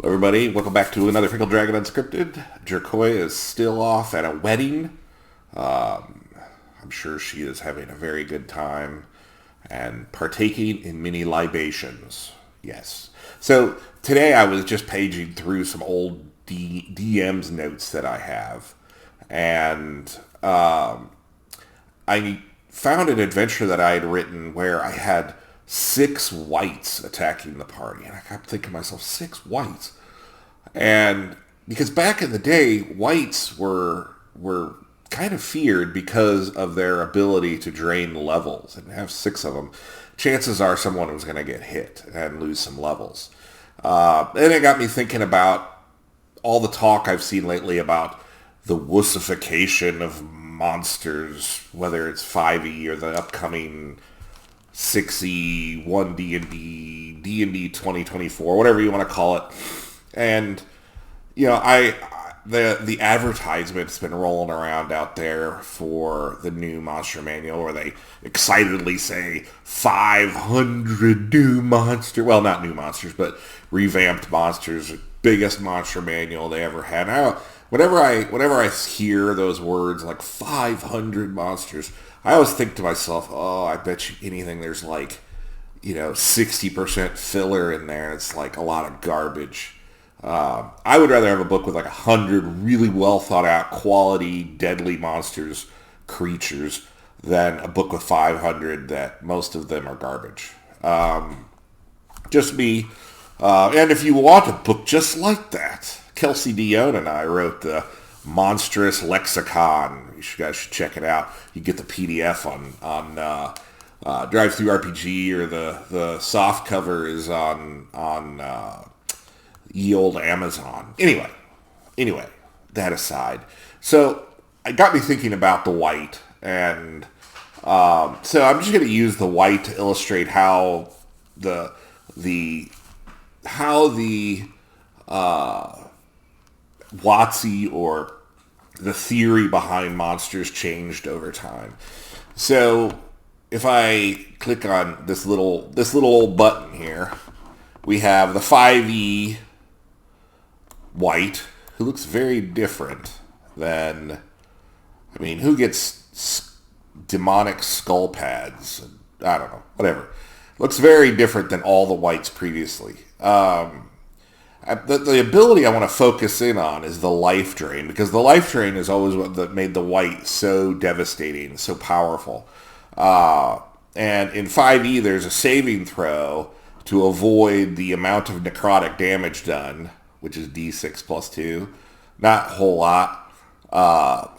Hello everybody, welcome back to another Pickled Dragon Unscripted. Jerkoy is still off at a wedding. I'm sure she is having a very good time and partaking in many libations. Yes. So today I was just paging through some old DM's notes that I have. And I found an adventure that I had written where I had 6 wights attacking the party. And I kept thinking to myself, 6 wights? And because back in the day, wights were kind of feared because of their ability to drain levels. And have 6 of them, chances are someone was going to get hit and lose some levels. And it got me thinking about all the talk I've seen lately about the wussification of monsters, whether it's 5e or the upcoming 6e, 1D&D, D&D 2024, whatever you want to call it. And, you know, the advertisement's been rolling around out there for the new monster manual where they excitedly say 500 new monsters. Well, not new monsters, but revamped monsters. Biggest monster manual they ever had. Whenever I hear those words like 500 monsters, I always think to myself, oh, I bet you anything there's like, 60% filler in there. It's like a lot of garbage. I would rather have a book with like 100 really well thought out, quality, deadly monsters, creatures, than a book with 500 that most of them are garbage. Just me. And if you want a book just like that, Kelsey Dion and I wrote the Monstrous Lexicon. You guys should check it out. You get the PDF on Drive Through RPG, or the soft cover is on ye old Amazon. Anyway, that aside. So it got me thinking about the wight, and so I'm just going to use the wight to illustrate how the WotC, or the theory behind monsters, changed over time. So if I click on this little old button here, we have the 5e wight, who looks very different than, who gets demonic skull pads? I don't know, whatever. Looks very different than all the wights previously. The ability I want to focus in on is the life drain, because the life drain is always what made the wight so devastating, so powerful. And in 5e, there's a saving throw to avoid the amount of necrotic damage done, which is d6 plus 2. Not a whole lot.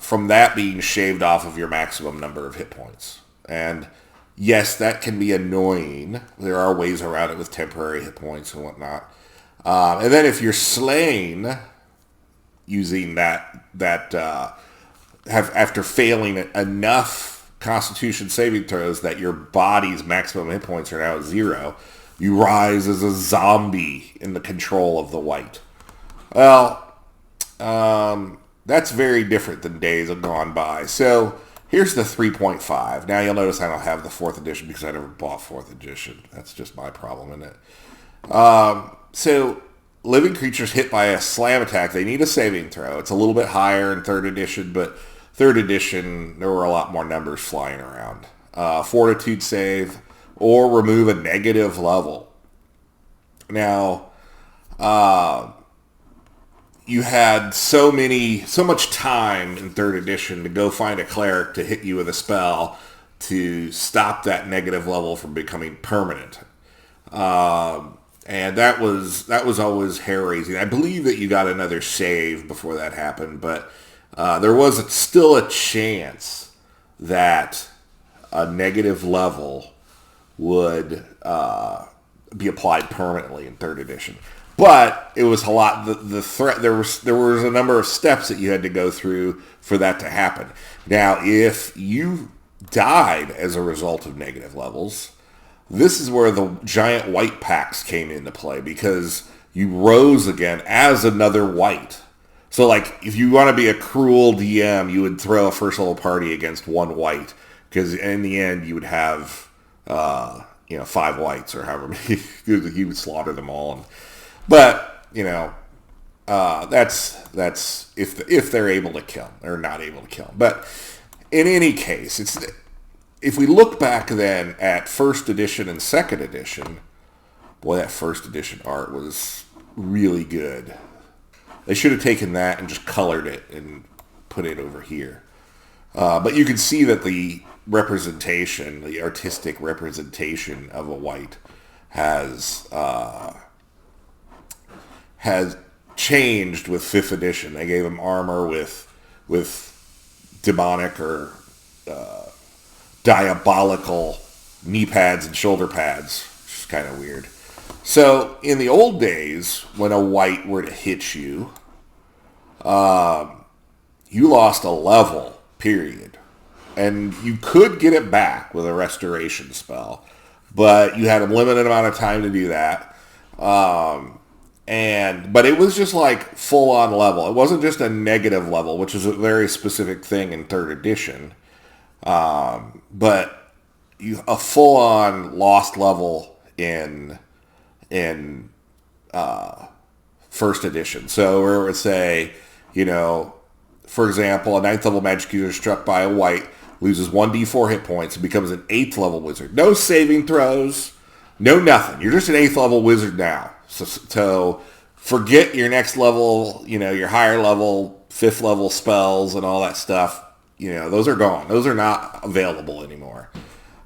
From that being shaved off of your maximum number of hit points. And yes, that can be annoying. There are ways around it with temporary hit points and whatnot. And then if you're slain using after failing enough Constitution saving throws that your body's maximum hit points are now 0, you rise as a zombie in the control of the wight. Well, that's very different than days have gone by. So here's the 3.5. Now you'll notice I don't have the 4th edition because I never bought 4th edition. That's just my problem, isn't it? So, living creatures hit by a slam attack, they need a saving throw. It's a little bit higher in 3rd edition, but 3rd edition, there were a lot more numbers flying around. Fortitude save, or remove a negative level. Now, you had so much time in 3rd edition to go find a cleric to hit you with a spell to stop that negative level from becoming permanent. And that was always hair-raising. I believe that you got another save before that happened, but there was still a chance that a negative level would be applied permanently in 3rd edition. But it was a lot. The threat, there was a number of steps that you had to go through for that to happen. Now, if you died as a result of negative levels, this is where the giant wight packs came into play, because you rose again as another wight. So, like, if you want to be a cruel DM, you would throw a first level party against one wight, because in the end you would have, 5 wights or however many. You would slaughter them all. But that's if they're able to kill or not able to kill. But in any case, if we look back then at first edition and second edition, boy, that first edition art was really good. They should have taken that and just colored it and put it over here. But you can see that the representation, the artistic representation of a wight has changed with 5th edition. They gave him armor with demonic or diabolical knee pads and shoulder pads, which is kind of weird. So in the old days, when a wight were to hit you, you lost a level, period. And you could get it back with a restoration spell, but you had a limited amount of time to do that. But it was just like full on level. It wasn't just a negative level, which is a very specific thing in 3rd edition. But a full on lost level in 1st edition. So where it would say, for example, a 9th level magic user struck by a wight loses 1d4 hit points and becomes an 8th level wizard. No saving throws, no nothing. You're just an 8th level wizard now. So forget your next level, your higher level, 5th level spells and all that stuff. Those are gone. Those are not available anymore.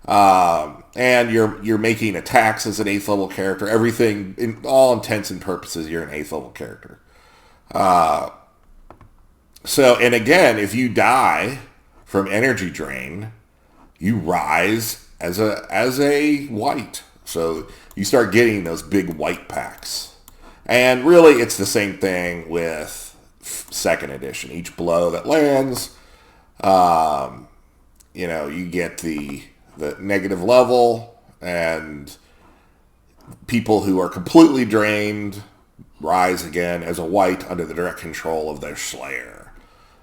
And you're making attacks as an 8th level character. Everything, in all intents and purposes, you're an 8th level character. And again, if you die from energy drain, you rise as a wight. So you start getting those big wight packs. And really, it's the same thing with 2nd edition. Each blow that lands, you get the negative level, and people who are completely drained rise again as a wight under the direct control of their slayer.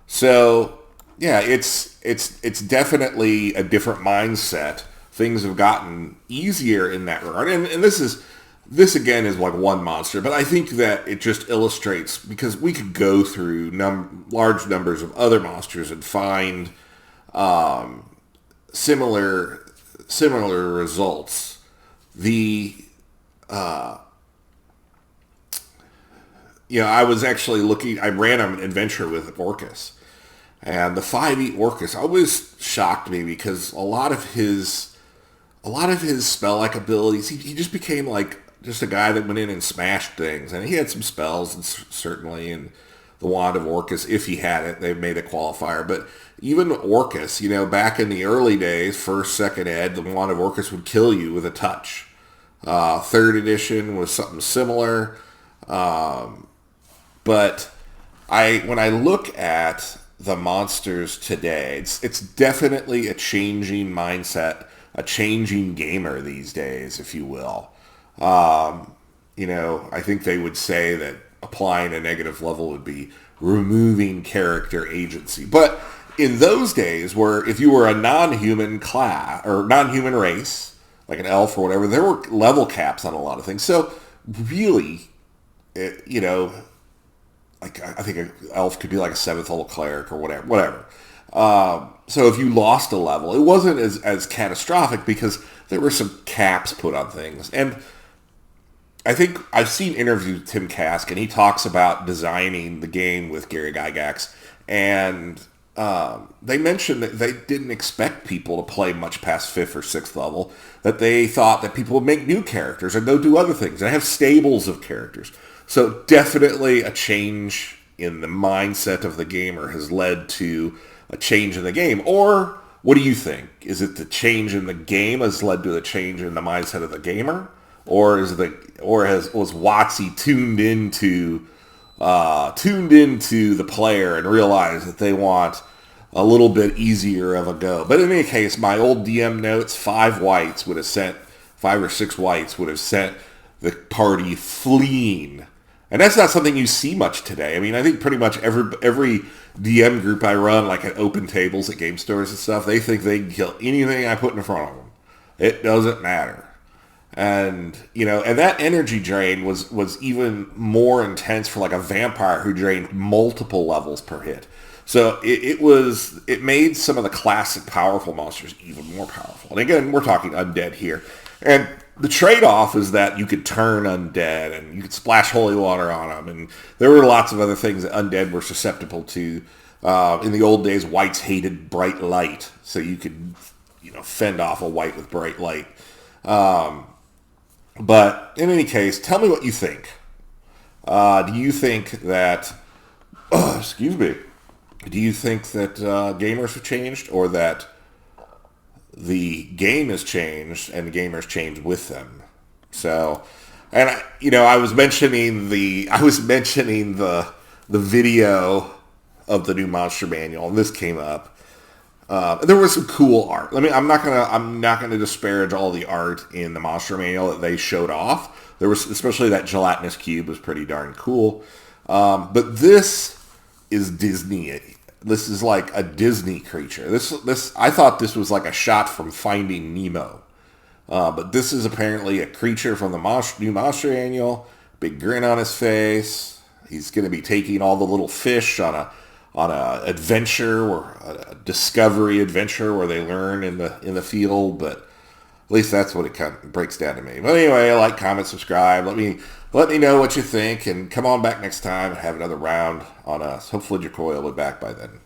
So yeah, it's definitely a different mindset. Things have gotten easier in that regard, and this again is like one monster, but I think that it just illustrates, because we could go through large numbers of other monsters and find similar results. I was actually I ran an adventure with Orcus, and the 5e Orcus always shocked me because a lot of his spell-like abilities, he just became like just a guy that went in and smashed things. And he had some spells, and certainly, and the Wand of Orcus, if he had it, they made a qualifier. But even Orcus, back in the early days, 1st, 2nd ed, the Wand of Orcus would kill you with a touch. 3rd edition was something similar. But when I look at the monsters today, it's definitely a changing mindset, a changing gamer these days, if you will. I think they would say that applying a negative level would be removing character agency. But in those days, where if you were a non-human class or non-human race, like an elf or whatever, there were level caps on a lot of things. So really, like I think an elf could be like a 7th level cleric or whatever. So if you lost a level, it wasn't as catastrophic because there were some caps put on things. And I think I've seen interviews with Tim Kask, and he talks about designing the game with Gary Gygax, and they mentioned that they didn't expect people to play much past 5th or 6th level, that they thought that people would make new characters and go do other things and have stables of characters. So definitely a change in the mindset of the gamer has led to a change in the game. Or what do you think? Is it the change in the game has led to a change in the mindset of the gamer? Or was WotC tuned into the player and realized that they want a little bit easier of a go? But in any case, my old DM notes, 5 or 6 wights would have sent the party fleeing. And that's not something you see much today. I mean, I think pretty much every DM group I run, like at open tables at game stores and stuff, they think they can kill anything I put in front of them. It doesn't matter. And, and that energy drain was even more intense for like a vampire who drained multiple levels per hit. So it made some of the classic powerful monsters even more powerful. And again, we're talking undead here. And the trade-off is that you could turn undead and you could splash holy water on them. And there were lots of other things that undead were susceptible to. In the old days, wights hated bright light. So you could, fend off a wight with bright light. But in any case, tell me what you think. Do you think that, excuse me, do you think that gamers have changed, or that the game has changed and the gamers changed with them? So, and I was mentioning the video of the new Monster Manual, and this came up. There was some cool art. I'm not gonna disparage all the art in the Monster Manual that they showed off. There was, especially that gelatinous cube, was pretty darn cool. But this is Disney. This is like a Disney creature. This I thought this was like a shot from Finding Nemo. But this is apparently a creature from the new Monster Manual. Big grin on his face. He's going to be taking all the little fish on a adventure, or a discovery adventure where they learn in the field. But at least that's what it kind of breaks down to me. But anyway, like, comment, subscribe. Let me know what you think, and come on back next time and have another round on us. Hopefully Jacoy will be back by then.